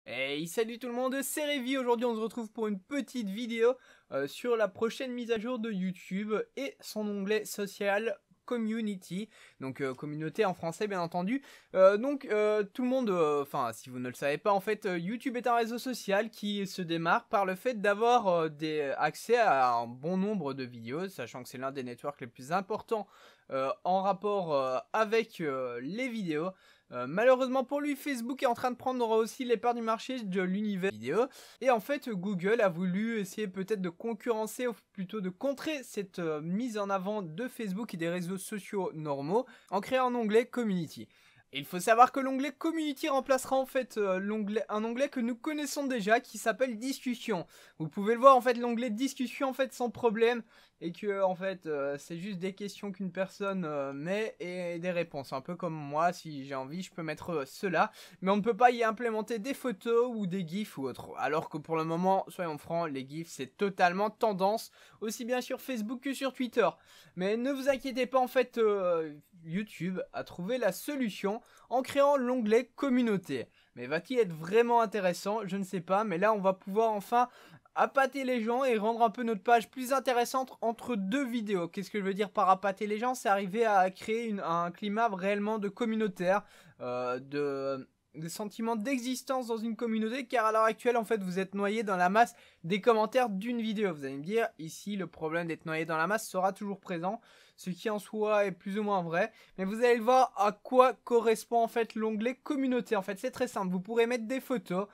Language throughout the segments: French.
Hey, salut tout le monde, c'est Révi. Aujourd'hui on se retrouve pour une petite vidéo sur la prochaine mise à jour de YouTube et son onglet social Community, donc communauté en français bien entendu. Tout le monde, enfin si vous ne le savez pas en fait, YouTube est un réseau social qui se démarque par le fait d'avoir accès à un bon nombre de vidéos, sachant que c'est l'un des networks les plus importants en rapport avec les vidéos. Malheureusement pour lui, Facebook est en train de prendre aussi les parts du marché de l'univers vidéo. Et en fait, Google a voulu essayer peut-être de concurrencer, ou plutôt de contrer cette mise en avant de Facebook et des réseaux sociaux normaux en créant un onglet Community. Et il faut savoir que l'onglet Community remplacera en fait un onglet que nous connaissons déjà qui s'appelle Discussion. Vous pouvez le voir en fait, l'onglet Discussion en fait sans problème, et que en fait c'est juste des questions qu'une personne met et des réponses. Un peu comme moi, si j'ai envie je peux mettre cela, mais on ne peut pas y implémenter des photos ou des gifs ou autre. Alors que pour le moment, soyons francs, les gifs c'est totalement tendance, aussi bien sur Facebook que sur Twitter. Mais ne vous inquiétez pas, en fait YouTube a trouvé la solution en créant l'onglet communauté. Mais va-t-il être vraiment intéressant? Je ne sais pas, mais là on va pouvoir enfin appâter les gens et rendre un peu notre page plus intéressante entre deux vidéos. Qu'est-ce que je veux dire par appâter les gens? C'est arriver à créer un climat réellement de communautaire, des sentiments d'existence dans une communauté, car à l'heure actuelle en fait vous êtes noyé dans la masse des commentaires d'une vidéo. Vous allez me dire, ici le problème d'être noyé dans la masse sera toujours présent, ce qui en soi est plus ou moins vrai, mais vous allez le voir à quoi correspond en fait l'onglet communauté. En fait c'est très simple, vous pourrez mettre des photos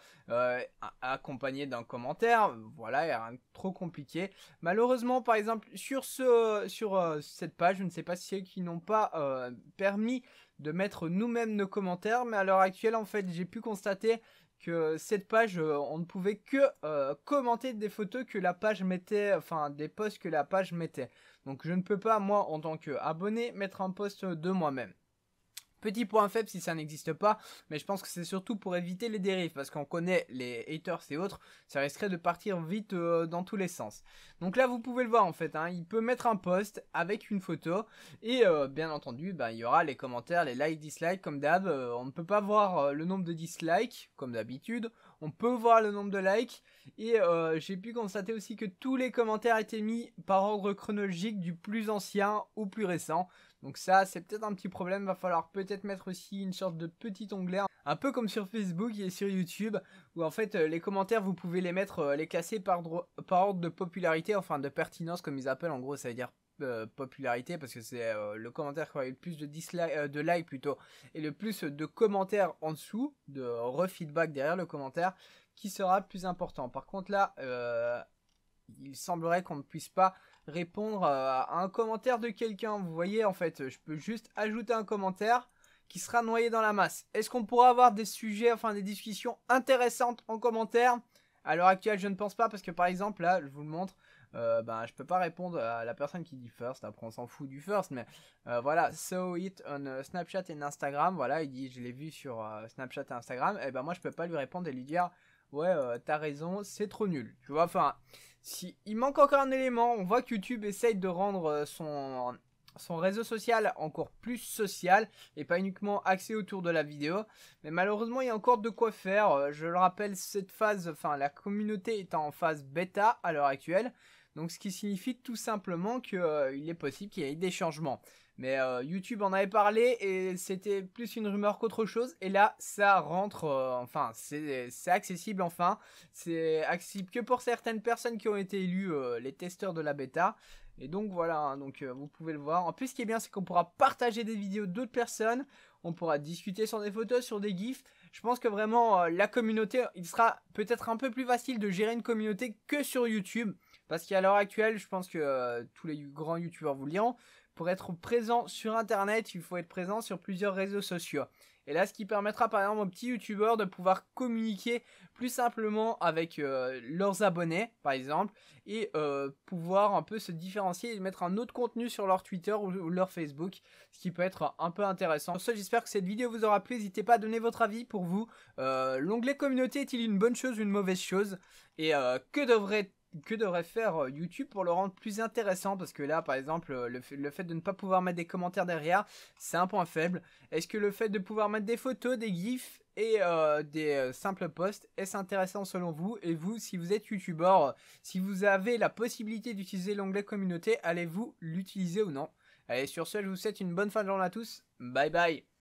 accompagnées d'un commentaire, voilà, il n'y a rien de trop compliqué. Malheureusement par exemple sur cette page, je ne sais pas si c'est qui n'ont pas permis de mettre nous-mêmes nos commentaires, mais à l'heure actuelle en fait j'ai pu constater que cette page on ne pouvait que commenter des photos que la page mettait, enfin des posts que la page mettait. Donc je ne peux pas moi en tant qu'abonné mettre un post de moi-même. Petit point faible si ça n'existe pas, mais je pense que c'est surtout pour éviter les dérives, parce qu'on connaît les haters et autres, ça risquerait de partir vite dans tous les sens. Donc là vous pouvez le voir en fait, il peut mettre un post avec une photo, et bien entendu il y aura les commentaires, les likes, dislikes comme d'hab. On ne peut pas voir le nombre de dislikes comme d'habitude, on peut voir le nombre de likes, et j'ai pu constater aussi que tous les commentaires étaient mis par ordre chronologique du plus ancien au plus récent. Donc ça c'est peut-être un petit problème, va falloir peut-être mettre aussi une sorte de petit onglet, un peu comme sur Facebook et sur YouTube, où en fait les commentaires vous pouvez les mettre, les classer par ordre de popularité, enfin de pertinence comme ils appellent, en gros ça veut dire popularité, parce que c'est le commentaire qui a eu le plus de de likes plutôt, et le plus de commentaires en dessous, de re-feedback derrière le commentaire, qui sera plus important. Par contre là, il semblerait qu'on ne puisse pas répondre à un commentaire de quelqu'un. Vous voyez, en fait, je peux juste ajouter un commentaire qui sera noyé dans la masse. Est-ce qu'on pourra avoir des sujets, enfin des discussions intéressantes en commentaire? À l'heure actuelle, je ne pense pas, parce que par exemple, là, je vous le montre, je peux pas répondre à la personne qui dit first. Après, on s'en fout du first, mais voilà, saw it on Snapchat et Instagram. Voilà, il dit, je l'ai vu sur Snapchat et Instagram. Et ben moi, je peux pas lui répondre et lui dire, ouais, t'as raison, c'est trop nul. Tu vois, enfin, si il manque encore un élément, on voit que YouTube essaye de rendre son réseau social encore plus social et pas uniquement axé autour de la vidéo, mais malheureusement il y a encore de quoi faire. Je le rappelle, cette phase, enfin la communauté est en phase bêta à l'heure actuelle, donc ce qui signifie tout simplement qu'il est possible qu'il y ait des changements. Mais YouTube en avait parlé et c'était plus une rumeur qu'autre chose, et là ça rentre, enfin c'est accessible enfin, c'est accessible que pour certaines personnes qui ont été élues les testeurs de la bêta. Et donc voilà, donc vous pouvez le voir. En plus, ce qui est bien, c'est qu'on pourra partager des vidéos d'autres personnes, on pourra discuter sur des photos, sur des gifs. Je pense que vraiment la communauté, il sera peut-être un peu plus facile de gérer une communauté que sur YouTube, parce qu'à l'heure actuelle, je pense que tous les grands youtubeurs vous le diront, pour être présent sur internet, il faut être présent sur plusieurs réseaux sociaux. Et là, ce qui permettra par exemple aux petits youtubeurs de pouvoir communiquer plus simplement avec leurs abonnés, par exemple, et pouvoir un peu se différencier et mettre un autre contenu sur leur Twitter ou leur Facebook, ce qui peut être un peu intéressant. Sur ce, j'espère que cette vidéo vous aura plu. N'hésitez pas à donner votre avis pour vous. L'onglet communauté est-il une bonne chose ou une mauvaise chose? Et que devrait que devrait faire YouTube pour le rendre plus intéressant? Parce que là, par exemple, le fait de ne pas pouvoir mettre des commentaires derrière, c'est un point faible. Est-ce que le fait de pouvoir mettre des photos, des gifs et des simples posts, est-ce intéressant selon vous? Et vous, si vous êtes youtubeur, si vous avez la possibilité d'utiliser l'onglet communauté, allez-vous l'utiliser ou non? Allez, sur ce, je vous souhaite une bonne fin de journée à tous. Bye bye.